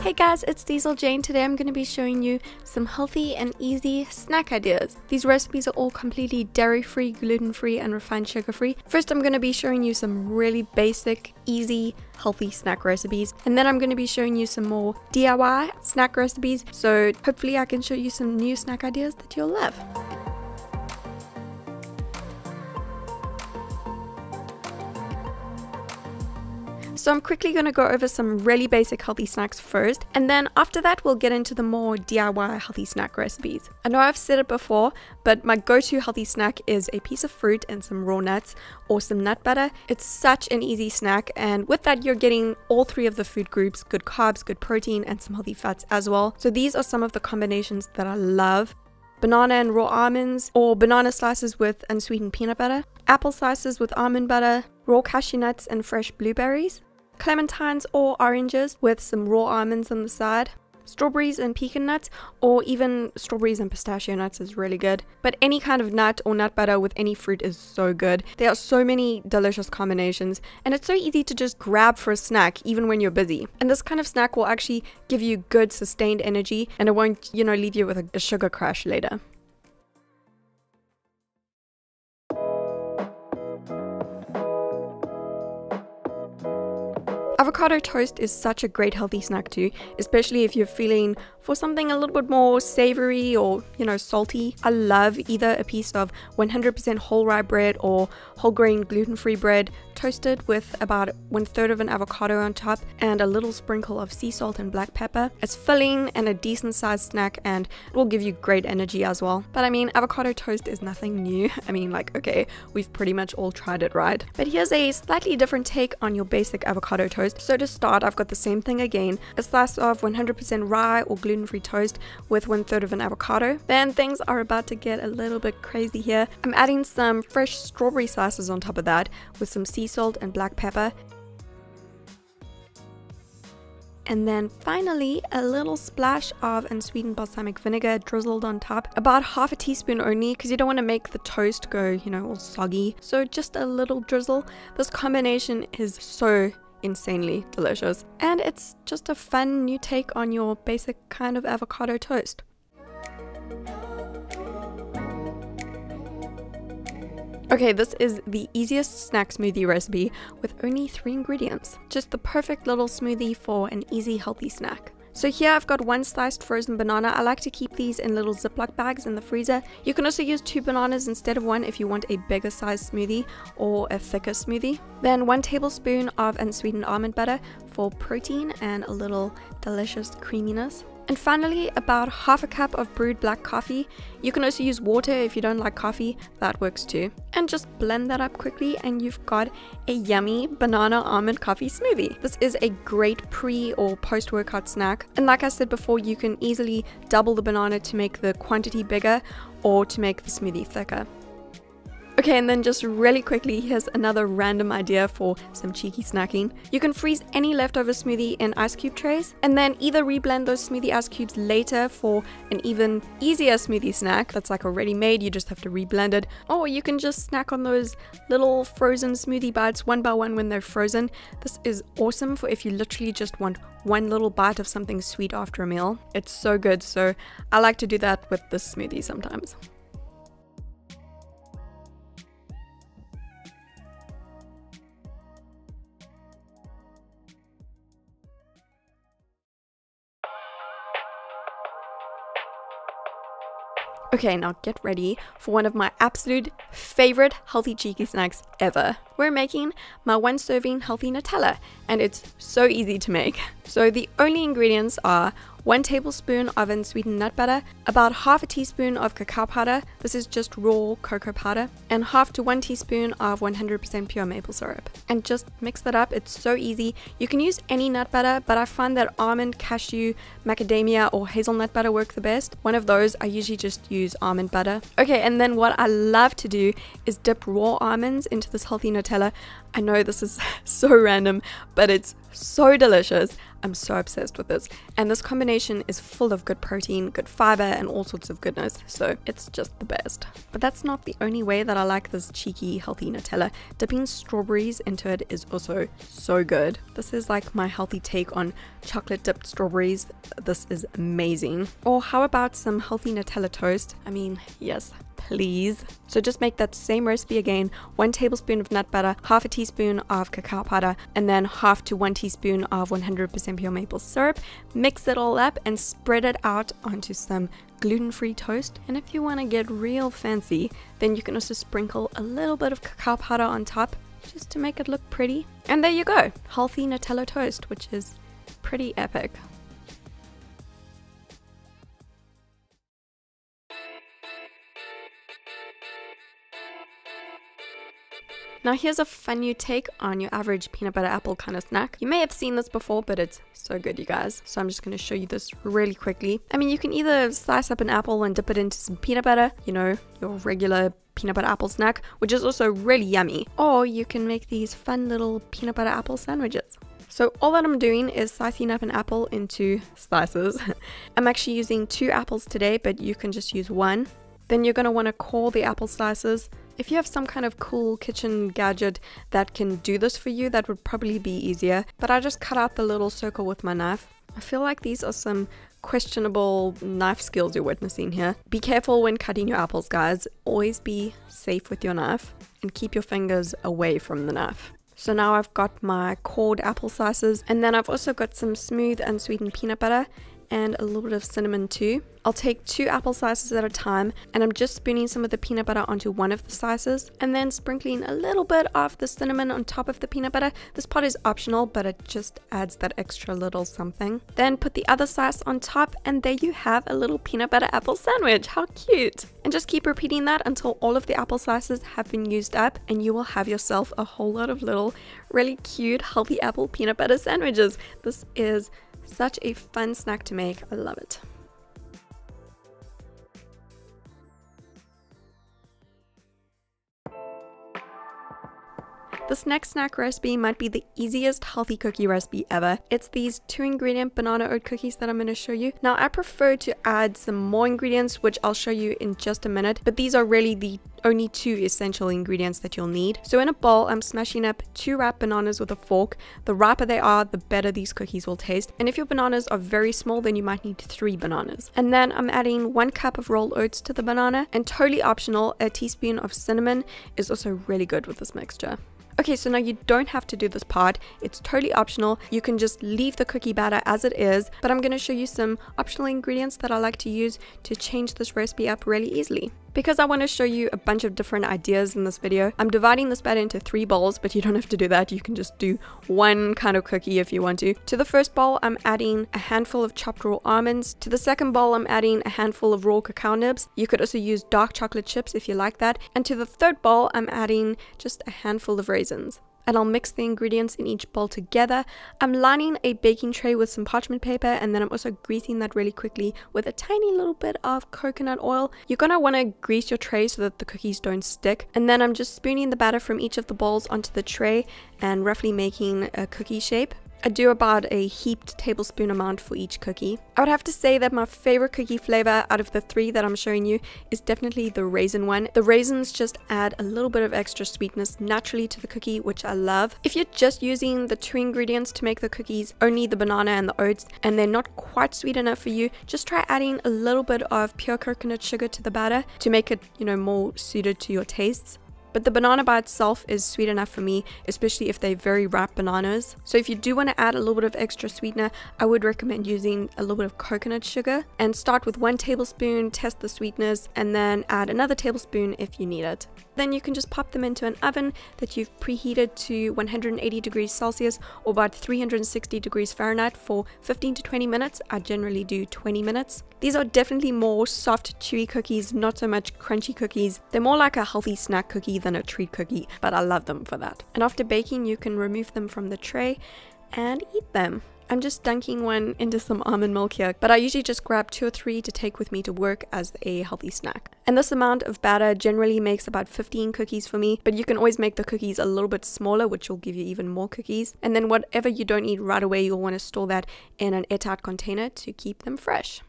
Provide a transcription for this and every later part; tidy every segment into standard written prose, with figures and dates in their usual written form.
Hey guys, it's Liezl Jayne. Today I'm going to be showing you some healthy and easy snack ideas. These recipes are all completely dairy-free, gluten-free, and refined sugar-free. First, I'm going to be showing you some really basic, easy, healthy snack recipes. And then I'm going to be showing you some more DIY snack recipes. So hopefully I can show you some new snack ideas that you'll love. So I'm quickly going to go over some really basic healthy snacks first, and then after that we'll get into the more DIY healthy snack recipes. I know I've said it before, but my go-to healthy snack is a piece of fruit and some raw nuts or some nut butter. It's such an easy snack, and with that you're getting all three of the food groups: good carbs, good protein, and some healthy fats as well. So these are some of the combinations that I love. Banana and raw almonds, or banana slices with unsweetened peanut butter, apple slices with almond butter, raw cashew nuts and fresh blueberries, clementines or oranges with some raw almonds on the side, strawberries and pecan nuts, or even strawberries and pistachio nuts is really good. But any kind of nut or nut butter with any fruit is so good. There are so many delicious combinations, and it's so easy to just grab for a snack even when you're busy. And this kind of snack will actually give you good sustained energy, and it won't, leave you with a sugar crash later. Avocado toast is such a great healthy snack too, especially if you're feeling for something a little bit more savory or, salty. I love either a piece of 100% whole rye bread or whole grain gluten-free bread toasted with about 1/3 of an avocado on top and a little sprinkle of sea salt and black pepper. It's filling and a decent sized snack, and it will give you great energy as well. But avocado toast is nothing new. Okay, we've pretty much all tried it, right? But here's a slightly different take on your basic avocado toast. So to start, I've got the same thing again: a slice of 100% rye or gluten-free toast with 1/3 of an avocado. Then things are about to get a little bit crazy here. I'm adding some fresh strawberry slices on top of that with some sea salt and black pepper. And then finally a little splash of unsweetened balsamic vinegar drizzled on top, about half a teaspoon only, because you don't want to make the toast go, all soggy. So just a little drizzle. This combination is so insanely delicious, and it's just a fun new take on your basic kind of avocado toast. Okay, this is the easiest snack smoothie recipe with only 3 ingredients. Just the perfect little smoothie for an easy healthy snack. So here I've got 1 sliced frozen banana. I like to keep these in little Ziploc bags in the freezer. You can also use 2 bananas instead of 1 if you want a bigger size smoothie or a thicker smoothie. Then 1 tablespoon of unsweetened almond butter for protein and a little delicious creaminess. And finally, about half a cup of brewed black coffee. You can also use water if you don't like coffee, that works too. And just blend that up quickly and you've got a yummy banana almond coffee smoothie. This is a great pre or post workout snack. And like I said before, you can easily double the banana to make the quantity bigger or to make the smoothie thicker. Okay, and then just really quickly, here's another random idea for some cheeky snacking. You can freeze any leftover smoothie in ice cube trays, and then either reblend those smoothie ice cubes later for an even easier smoothie snack that's already made, you just have to reblend it, or you can just snack on those little frozen smoothie bites one by one when they're frozen. This is awesome for if you literally just want one little bite of something sweet after a meal. It's so good, so I like to do that with this smoothie sometimes. Okay, now get ready for one of my absolute favorite healthy cheeky snacks ever. We're making my 1 serving healthy Nutella, and it's so easy to make. So the only ingredients are 1 tablespoon of unsweetened nut butter, about half a teaspoon of cacao powder, this is just raw cocoa powder, and half to 1 teaspoon of 100% pure maple syrup. And just mix that up. It's so easy. You can use any nut butter, but I find that almond, cashew, macadamia, or hazelnut butter work the best. One of those, I usually just use almond butter. Okay, and then what I love to do is dip raw almonds into this healthy Nutella Nutella. I know this is so random, but it's so delicious. I'm so obsessed with this. And this combination is full of good protein, good fiber, and all sorts of goodness. So it's just the best. But that's not the only way that I like this cheeky, healthy Nutella. Dipping strawberries into it is also so good. This is like my healthy take on chocolate dipped strawberries. This is amazing. Or how about some healthy Nutella toast? I mean, yes, please. So just make that same recipe again. 1 tablespoon of nut butter, half a teaspoon of cacao powder, and then half to 1 teaspoon of 100% pure maple syrup. Mix it all up and spread it out onto some gluten-free toast. And if you want to get real fancy, then you can also sprinkle a little bit of cacao powder on top just to make it look pretty. And there you go, healthy Nutella toast, which is pretty epic. Now here's a fun new take on your average peanut butter apple kind of snack. You may have seen this before, but it's so good, you guys. So I'm just going to show you this really quickly. I mean, you can either slice up an apple and dip it into some peanut butter, you know, your regular peanut butter apple snack, which is also really yummy. Or you can make these fun little peanut butter apple sandwiches. So all that I'm doing is slicing up an apple into slices. I'm actually using 2 apples today, but you can just use 1. Then you're going to want to core the apple slices. If you have some kind of cool kitchen gadget that can do this for you, that would probably be easier. But I just cut out the little circle with my knife. I feel like these are some questionable knife skills you're witnessing here. Be careful when cutting your apples, guys. Always be safe with your knife and keep your fingers away from the knife. So now I've got my cored apple slices, and then I've also got some smooth unsweetened peanut butter and a little bit of cinnamon too. I'll take 2 apple slices at a time, and I'm just spooning some of the peanut butter onto one of the slices and then sprinkling a little bit of the cinnamon on top of the peanut butter. This part is optional, but it just adds that extra little something. Then put the other slice on top, and there you have a little peanut butter apple sandwich. How cute! And just keep repeating that until all of the apple slices have been used up, and you will have yourself a whole lot of little really cute healthy apple peanut butter sandwiches. This is such a fun snack to make. I love it. This next snack recipe might be the easiest healthy cookie recipe ever. It's these 2-ingredient banana oat cookies that I'm going to show you. Now I prefer to add some more ingredients, which I'll show you in just a minute, but these are really the only 2 essential ingredients that you'll need. So in a bowl, I'm smashing up 2 ripe bananas with a fork. The riper they are, the better these cookies will taste. And if your bananas are very small, then you might need 3 bananas. And then I'm adding 1 cup of rolled oats to the banana, and totally optional, a teaspoon of cinnamon is also really good with this mixture. Okay, so now you don't have to do this part. It's totally optional. You can just leave the cookie batter as it is, but I'm going to show you some optional ingredients that I like to use to change this recipe up really easily. Because I want to show you a bunch of different ideas in this video, I'm dividing this batter into 3 bowls, but you don't have to do that. You can just do 1 kind of cookie if you want to. To the first bowl, I'm adding a handful of chopped raw almonds. To the second bowl, I'm adding a handful of raw cacao nibs. You could also use dark chocolate chips if you like that. And to the third bowl, I'm adding just a handful of raisins. And I'll mix the ingredients in each bowl together. I'm lining a baking tray with some parchment paper, and then I'm also greasing that really quickly with a tiny little bit of coconut oil. You're gonna want to grease your tray so that the cookies don't stick. And then I'm just spooning the batter from each of the bowls onto the tray and roughly making a cookie shape. I do about a heaped tablespoon amount for each cookie. I would have to say that my favorite cookie flavor out of the 3 that I'm showing you is definitely the raisin one. The raisins just add a little bit of extra sweetness naturally to the cookie, which I love. If you're just using the 2 ingredients to make the cookies, only the banana and the oats, and they're not quite sweet enough for you, just try adding a little bit of pure coconut sugar to the batter to make it, you know, more suited to your tastes. But the banana by itself is sweet enough for me, especially if they're very ripe bananas. So if you do want to add a little bit of extra sweetener, I would recommend using a little bit of coconut sugar. And start with 1 tablespoon, test the sweetness, and then add another tablespoon if you need it. Then you can just pop them into an oven that you've preheated to 180 degrees Celsius or about 360 degrees Fahrenheit for 15 to 20 minutes. I generally do 20 minutes. These are definitely more soft, chewy cookies, not so much crunchy cookies. They're more like a healthy snack cookie than a treat cookie, but I love them for that. And after baking, you can remove them from the tray and eat them. I'm just dunking one into some almond milk here, but I usually just grab 2 or 3 to take with me to work as a healthy snack. And this amount of batter generally makes about 15 cookies for me, but you can always make the cookies a little bit smaller, which will give you even more cookies. And then whatever you don't eat right away, you'll want to store that in an airtight container to keep them fresh.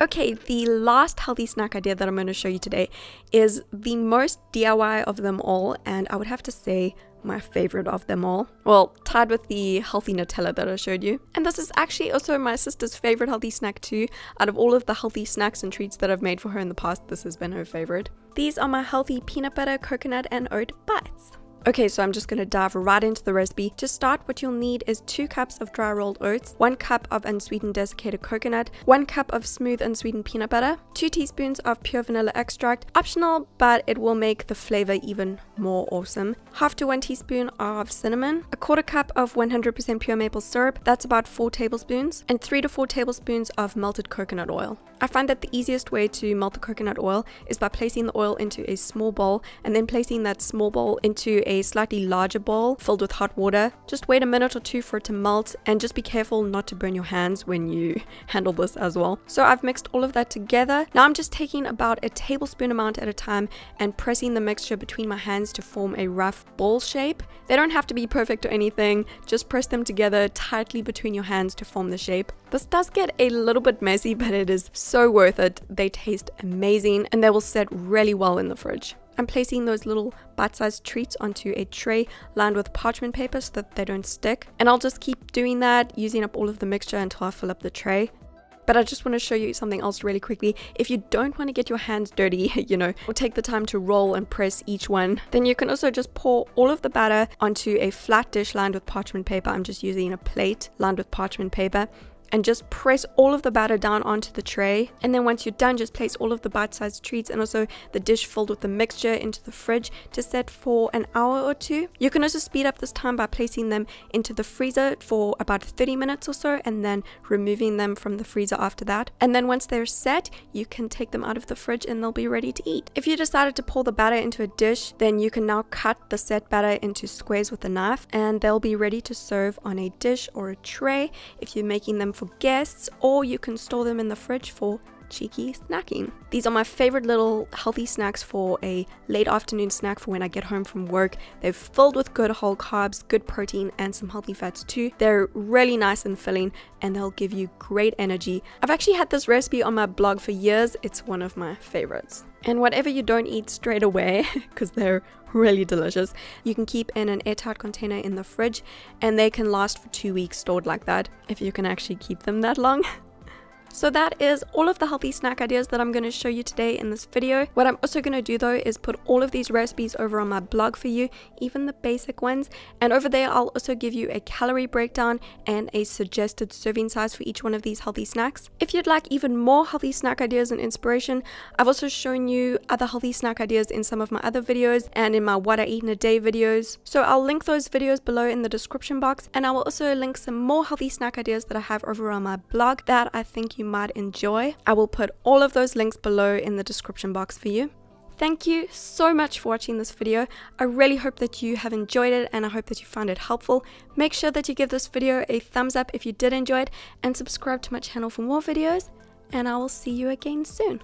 Okay, the last healthy snack idea that I'm going to show you today is the most DIY of them all, and I would have to say my favorite of them all. Well, tied with the healthy Nutella that I showed you. And this is actually also my sister's favorite healthy snack too. Out of all of the healthy snacks and treats that I've made for her in the past, this has been her favorite. These are my healthy peanut butter, coconut, and oat bites. Okay, so I'm just going to dive right into the recipe. To start, what you'll need is 2 cups of dry rolled oats, 1 cup of unsweetened desiccated coconut, 1 cup of smooth unsweetened peanut butter, 2 teaspoons of pure vanilla extract, optional, but it will make the flavor even more awesome, half to 1 teaspoon of cinnamon, 1/4 cup of 100% pure maple syrup, that's about 4 tablespoons, and 3 to 4 tablespoons of melted coconut oil. I find that the easiest way to melt the coconut oil is by placing the oil into a small bowl and then placing that small bowl into a slightly larger bowl filled with hot water. Just wait a minute or 2 for it to melt, and just be careful not to burn your hands when you handle this as well. So I've mixed all of that together. Now I'm just taking about a tablespoon amount at a time and pressing the mixture between my hands to form a rough ball shape. They don't have to be perfect or anything, just press them together tightly between your hands to form the shape. This does get a little bit messy, but it is so worth it. They taste amazing and they will set really well in the fridge. I'm placing those little bite-sized treats onto a tray lined with parchment paper so that they don't stick. And I'll just keep doing that, using up all of the mixture until I fill up the tray. But I just want to show you something else really quickly. If you don't want to get your hands dirty, or take the time to roll and press each one, then you can also just pour all of the batter onto a flat dish lined with parchment paper. I'm just using a plate lined with parchment paper. And just press all of the batter down onto the tray. And then once you're done, just place all of the bite-sized treats and also the dish filled with the mixture into the fridge to set for an hour or 2. You can also speed up this time by placing them into the freezer for about 30 minutes or so and then removing them from the freezer after that. And then once they're set, you can take them out of the fridge and they'll be ready to eat. If you decided to pour the batter into a dish, then you can now cut the set batter into squares with a knife and they'll be ready to serve on a dish or a tray if you're making them for guests, or you can store them in the fridge for cheeky snacking. These are my favorite little healthy snacks for a late afternoon snack for when I get home from work. They're filled with good whole carbs, good protein, and some healthy fats too. They're really nice and filling and they'll give you great energy. I've actually had this recipe on my blog for years. It's one of my favorites. And whatever you don't eat straight away, because they're really delicious, you can keep in an airtight container in the fridge and they can last for 2 weeks stored like that, if you can actually keep them that long. So that is all of the healthy snack ideas that I'm going to show you today in this video. What I'm also going to do though is put all of these recipes over on my blog for you, even the basic ones. And over there I'll also give you a calorie breakdown and a suggested serving size for each one of these healthy snacks. If you'd like even more healthy snack ideas and inspiration, I've also shown you other healthy snack ideas in some of my other videos and in my what I eat in a day videos. So I'll link those videos below in the description box, and I will also link some more healthy snack ideas that I have over on my blog that I think you might enjoy. I will put all of those links below in the description box for you. Thank you so much for watching this video. I really hope that you have enjoyed it and I hope that you found it helpful. Make sure that you give this video a thumbs up if you did enjoy it and subscribe to my channel for more videos, and I will see you again soon.